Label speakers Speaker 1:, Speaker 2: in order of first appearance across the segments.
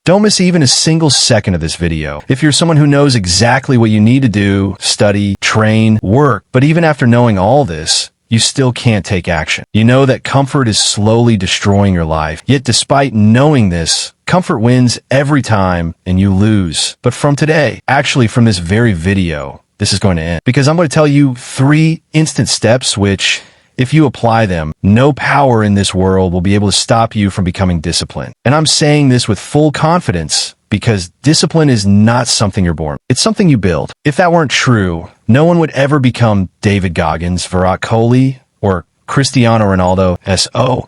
Speaker 1: Don't miss even a single second of this video. If you're someone who knows exactly what you need to do, study, train, work, but even after knowing all this, you still can't take action. You know that comfort is slowly destroying your life. Yet despite knowing this, comfort wins every time and you lose. But from today, actually from this very video, this is going to end. Because I'm going to tell you 3 instant steps which, if you apply them, no power in this world will be able to stop you from becoming disciplined. And I'm saying this with full confidence because discipline is not something you're born. It's something you build. If that weren't true, no one would ever become David Goggins, Virat Kohli, or Cristiano Ronaldo,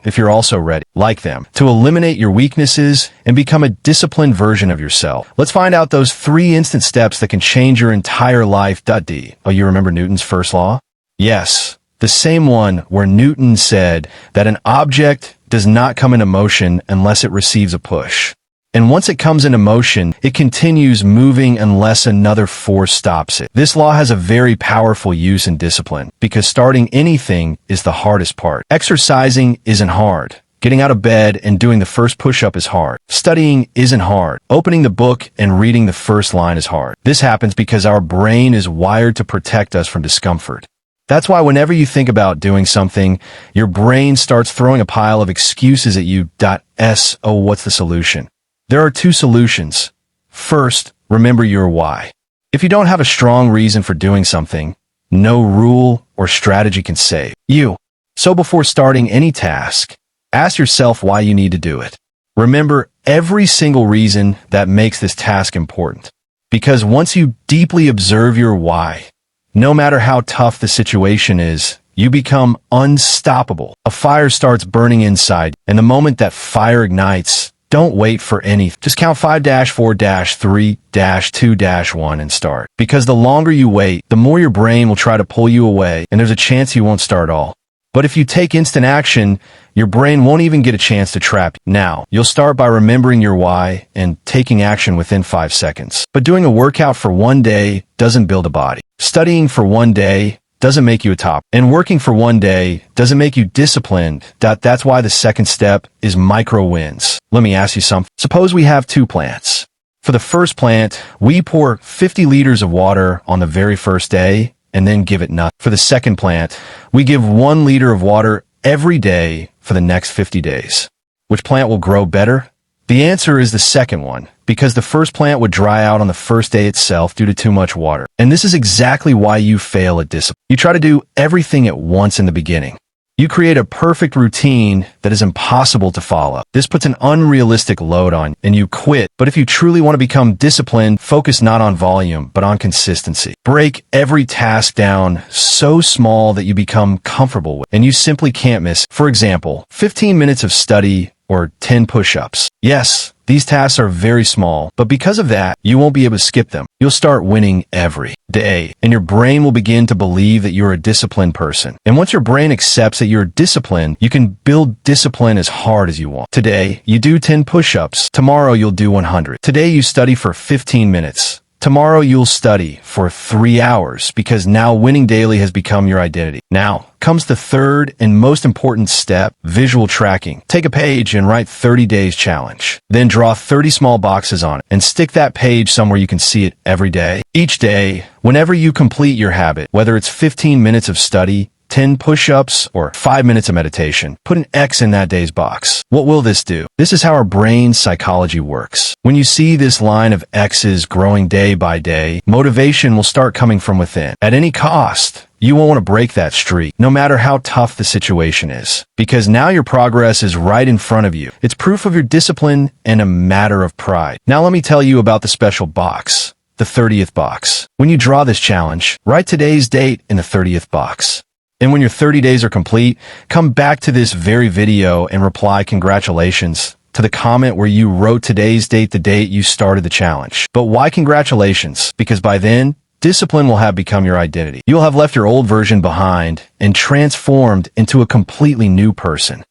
Speaker 1: if you're also ready, like them, to eliminate your weaknesses and become a disciplined version of yourself. Let's find out those 3 instant steps that can change your entire life. D. Oh, you remember Newton's first law? Yes. The same one where Newton said that an object does not come into motion unless it receives a push. And once it comes into motion, it continues moving unless another force stops it. This law has a very powerful use in discipline because starting anything is the hardest part. Exercising isn't hard. Getting out of bed and doing the first push-up is hard. Studying isn't hard. Opening the book and reading the first line is hard. This happens because our brain is wired to protect us from discomfort. That's why whenever you think about doing something, your brain starts throwing a pile of excuses at you. What's the solution? There are 2 solutions. First, remember your why. If you don't have a strong reason for doing something, no rule or strategy can save you. So before starting any task, ask yourself why you need to do it. Remember every single reason that makes this task important. Because once you deeply observe your why, no matter how tough the situation is, you become unstoppable. A fire starts burning inside, and the moment that fire ignites, don't wait for anything. Just count 5-4-3-2-1 and start. Because the longer you wait, the more your brain will try to pull you away, and there's a chance you won't start at all. But if you take instant action, your brain won't even get a chance to trap you. Now, you'll start by remembering your why and taking action within 5 seconds. But doing a workout for 1 day doesn't build a body. Studying for 1 day doesn't make you a top. And working for 1 day doesn't make you disciplined. That's why the second step is micro wins. Let me ask you something. Suppose we have 2 plants. For the first plant, we pour 50 liters of water on the very first day and then give it nothing. For the second plant, we give 1 liter of water every day for the next 50 days. Which plant will grow better? The answer is the second one, because the first plant would dry out on the first day itself due to too much water. And this is exactly why you fail at discipline. You try to do everything at once in the beginning. You create a perfect routine that is impossible to follow. This puts an unrealistic load on you, and you quit. But if you truly want to become disciplined, focus not on volume, but on consistency. Break every task down so small that you become comfortable with, and you simply can't miss. For example, 15 minutes of study or 10 push-ups. Yes, these tasks are very small, but because of that, you won't be able to skip them. You'll start winning every day, and your brain will begin to believe that you're a disciplined person. And once your brain accepts that you're disciplined, you can build discipline as hard as you want. Today, you do 10 push-ups. Tomorrow, you'll do 100. Today, you study for 15 minutes. Tomorrow you'll study for 3 hours because now winning daily has become your identity. Now comes the third and most important step, visual tracking. Take a page and write 30 days challenge. Then draw 30 small boxes on it and stick that page somewhere you can see it every day. Each day, whenever you complete your habit, whether it's 15 minutes of study, 10 push-ups, or 5 minutes of meditation, put an X in that day's box. What will this do? This is how our brain's psychology works. When you see this line of X's growing day by day, motivation will start coming from within. At any cost, you won't want to break that streak, no matter how tough the situation is. Because now your progress is right in front of you. It's proof of your discipline and a matter of pride. Now let me tell you about the special box, the 30th box. When you draw this challenge, write today's date in the 30th box. And when your 30 days are complete, come back to this very video and reply congratulations to the comment where you wrote today's date, the date you started the challenge. But why congratulations? Because by then, discipline will have become your identity. You'll have left your old version behind and transformed into a completely new person.